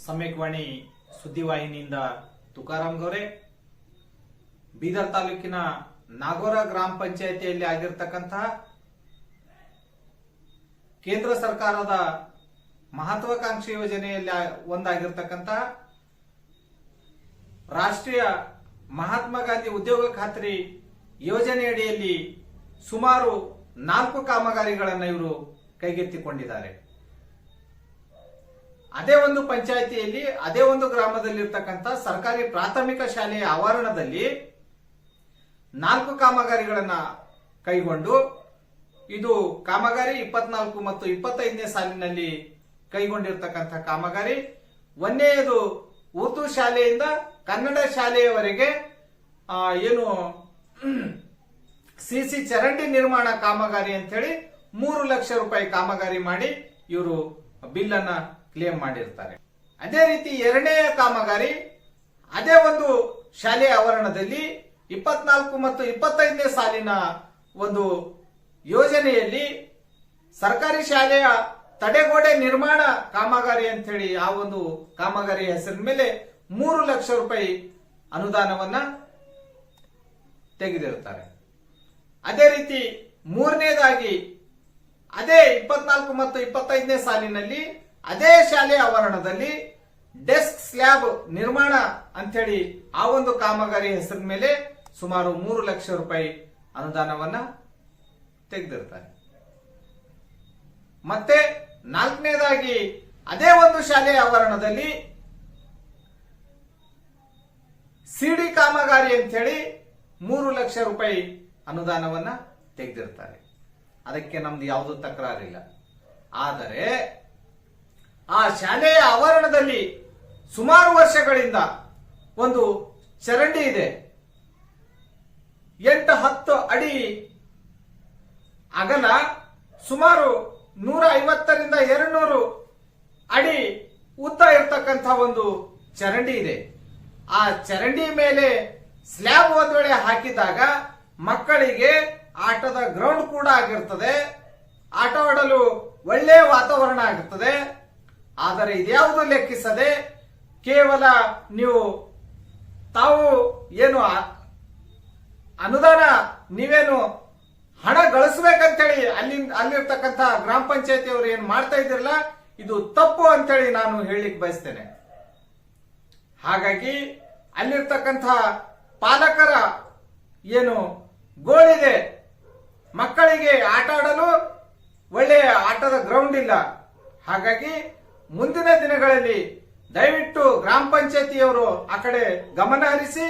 ಸಮ್ಯಕವಾಣಿ ಸುದ್ದಿವಾಹಿನಿಯಿಂದ ತುಕಾರಾಮ್ ಗೌರೆ. ಬೀದರ್ ತಾಲೂಕಿನ ನಾಗೋರ ಗ್ರಾಮ ಪಂಚಾಯಿತಿಯಲ್ಲಿ ಆಗಿರತಕ್ಕಂತಹ ಕೇಂದ್ರ ಸರ್ಕಾರದ ಮಹತ್ವಾಕಾಂಕ್ಷಿ ಯೋಜನೆಯಲ್ಲಿ ಒಂದಾಗಿರ್ತಕ್ಕಂತಹ ರಾಷ್ಟ್ರೀಯ ಮಹಾತ್ಮ ಗಾಂಧಿ ಉದ್ಯೋಗ ಖಾತ್ರಿ ಯೋಜನೆಯಡಿಯಲ್ಲಿ ಸುಮಾರು 4 ಕಾಮಗಾರಿಗಳನ್ನು ಇವರು ಕೈಗೆತ್ತಿಕೊಂಡಿದ್ದಾರೆ. ಅದೇ ಒಂದು ಪಂಚಾಯಿತಿಯಲ್ಲಿ ಅದೇ ಒಂದು ಗ್ರಾಮದಲ್ಲಿರ್ತಕ್ಕಂಥ ಸರ್ಕಾರಿ ಪ್ರಾಥಮಿಕ ಶಾಲೆಯ ಆವರಣದಲ್ಲಿ 4 ಕಾಮಗಾರಿಗಳನ್ನ ಕೈಗೊಂಡು ಇದು ಕಾಮಗಾರಿ 24 ಮತ್ತು 25ನೇ ಸಾಲಿನಲ್ಲಿ ಕೈಗೊಂಡಿರ್ತಕ್ಕಂಥ ಕಾಮಗಾರಿ. ಒಂದನೆಯದು ಉರ್ದು ಶಾಲೆಯಿಂದ ಕನ್ನಡ ಶಾಲೆಯವರೆಗೆ ಏನು ಸಿಸಿ ಚರಂಡಿ ನಿರ್ಮಾಣ ಕಾಮಗಾರಿ ಅಂತ ಹೇಳಿ 3 ಲಕ್ಷ ರೂಪಾಯಿ ಕಾಮಗಾರಿ ಮಾಡಿ ಇವರು ಬಿಲ್ ಅನ್ನ ಕ್ಲೇಮ್ ಮಾಡಿರ್ತಾರೆ. ಅದೇ ರೀತಿ ಎರಡನೆಯ ಕಾಮಗಾರಿ ಅದೇ ಒಂದು ಶಾಲೆಯ ಆವರಣದಲ್ಲಿ 24 ಮತ್ತು 25ನೇ ಸಾಲಿನ ಒಂದು ಯೋಜನೆಯಲ್ಲಿ ಸರ್ಕಾರಿ ಶಾಲೆಯ ತಡೆಗೋಡೆ ನಿರ್ಮಾಣ ಕಾಮಗಾರಿ ಅಂತ ಹೇಳಿ ಆ ಒಂದು ಕಾಮಗಾರಿ ಹೆಸರಿನ ಮೇಲೆ 3 ಲಕ್ಷ ರೂಪಾಯಿ ಅನುದಾನವನ್ನ ತೆಗೆದಿರುತ್ತಾರೆ. ಅದೇ ರೀತಿ ಮೂರನೇದಾಗಿ ಅದೇ 24 ಮತ್ತು 25ನೇ ಸಾಲಿನಲ್ಲಿ ಅದೇ ಶಾಲೆಯ ಆವರಣದಲ್ಲಿ ಡೆಸ್ಕ್ ಸ್ಲ್ಯಾಬ್ ನಿರ್ಮಾಣ ಅಂತ ಹೇಳಿ ಆ ಒಂದು ಕಾಮಗಾರಿ ಹೆಸರಿನ ಮೇಲೆ ಸುಮಾರು 3 ಲಕ್ಷ ರೂಪಾಯಿ ಅನುದಾನವನ್ನ ತೆಗೆದಿರ್ತಾರೆ. ಮತ್ತೆ ನಾಲ್ಕನೇದಾಗಿ ಅದೇ ಒಂದು ಶಾಲೆಯ ಆವರಣದಲ್ಲಿ ಸಿಡಿ ಕಾಮಗಾರಿ ಅಂತ ಹೇಳಿ 3 ಲಕ್ಷ ರೂಪಾಯಿ ಅನುದಾನವನ್ನ ತೆಗೆದಿರ್ತಾರೆ. ಅದಕ್ಕೆ ನಮ್ದು ಯಾವುದೂ ತಕರಾರಿಲ್ಲ. ಆದರೆ ಆ ಶಾಲೆಯ ಆವರಣದಲ್ಲಿ ಸುಮಾರು ವರ್ಷಗಳಿಂದ ಒಂದು ಚರಂಡಿ ಇದೆ. 8-10 ಅಡಿ ಅಗಲ, ಸುಮಾರು 150ರಿಂದ 200 ಅಡಿ ಉದ್ದ ಇರತಕ್ಕಂಥ ಒಂದು ಚರಂಡಿ ಇದೆ. ಆ ಚರಂಡಿ ಮೇಲೆ ಸ್ಲ್ಯಾಬ್ ಒಂದ್ ವೇಳೆ ಹಾಕಿದಾಗ ಮಕ್ಕಳಿಗೆ ಆಟದ ಗ್ರೌಂಡ್ ಕೂಡ ಆಗಿರ್ತದೆ, ಆಟ ಆಡಲು ಒಳ್ಳೆಯ ವಾತಾವರಣ ಆಗಿರ್ತದೆ. ಆದರೆ ಇದ್ಯಾವುದು ಲೆಕ್ಕಿಸದೆ ಕೇವಲ ನೀವು ತಾವು ಏನು ಅನುದಾನ ನೀವೇನು ಹಣ ಗಳಿಸಬೇಕಂತೇಳಿ ಅಲ್ಲಿರ್ತಕ್ಕಂಥ ಗ್ರಾಮ ಪಂಚಾಯತಿಯವರು ಏನ್ ಮಾಡ್ತಾ ಇದ್ದಿರಲ್ಲ, ಇದು ತಪ್ಪು ಅಂತೇಳಿ ನಾನು ಹೇಳಲಿಕ್ಕೆ ಬಯಸ್ತೇನೆ. ಹಾಗಾಗಿ ಅಲ್ಲಿರ್ತಕ್ಕಂಥ ಪಾಲಕರ ಏನು ಗೋಳಿದೆ, ಮಕ್ಕಳಿಗೆ ಆಟ ಆಡಲು ಒಳ್ಳೆಯ ಆಟದ ಗ್ರೌಂಡ್ ಇಲ್ಲ. ಹಾಗಾಗಿ ಮುಂದಿನ ದಿನಗಳಲ್ಲಿ ದಯವಿಟ್ಟು ಗ್ರಾಮ ಪಂಚಾಯತಿಯವರು ಆ ಕಡೆ ಗಮನ ಹರಿಸಿ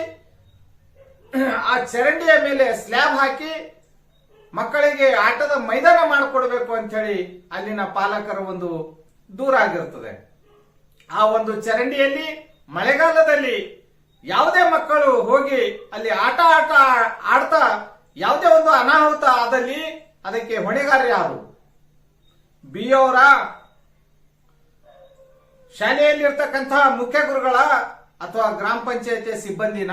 ಆ ಚರಂಡಿಯ ಮೇಲೆ ಸ್ಲ್ಯಾಬ್ ಹಾಕಿ ಮಕ್ಕಳಿಗೆ ಆಟದ ಮೈದಾನ ಮಾಡಿಕೊಡ್ಬೇಕು ಅಂತ ಹೇಳಿ ಅಲ್ಲಿನ ಪಾಲಕರ ಒಂದು ದೂರ ಆಗಿರ್ತದೆ. ಆ ಒಂದು ಚರಂಡಿಯಲ್ಲಿ ಮಳೆಗಾಲದಲ್ಲಿ ಯಾವುದೇ ಮಕ್ಕಳು ಹೋಗಿ ಅಲ್ಲಿ ಆಟ ಆಡ್ತಾ ಯಾವುದೇ ಒಂದು ಅನಾಹುತ ಆದಲ್ಲಿ ಅದಕ್ಕೆ ಹೊಣೆಗಾರ ಯಾರು? ಬಿಯವರ, ಶಾಲೆಯಲ್ಲಿರ್ತಕ್ಕಂಥ ಮುಖ್ಯ ಗುರುಗಳ, ಅಥವಾ ಗ್ರಾಮ ಪಂಚಾಯತಿಯ ಸಿಬ್ಬಂದಿನ,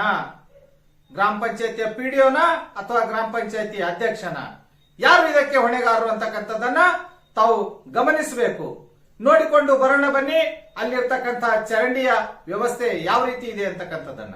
ಗ್ರಾಮ ಪಂಚಾಯತಿಯ ಪಿಡಿಒನ ಅಥವಾ ಗ್ರಾಮ ಪಂಚಾಯತಿ ಅಧ್ಯಕ್ಷನ? ಯಾರು ಇದಕ್ಕೆ ಹೊಣೆಗಾರರು ಅಂತಕ್ಕಂಥದ್ದನ್ನ ತಾವು ಗಮನಿಸಬೇಕು. ನೋಡಿಕೊಂಡು ಬರೋಣ ಬನ್ನಿ ಅಲ್ಲಿರ್ತಕ್ಕಂಥ ಚರಂಡಿಯ ವ್ಯವಸ್ಥೆ ಯಾವ ರೀತಿ ಇದೆ ಅಂತಕ್ಕಂಥದ್ದನ್ನ.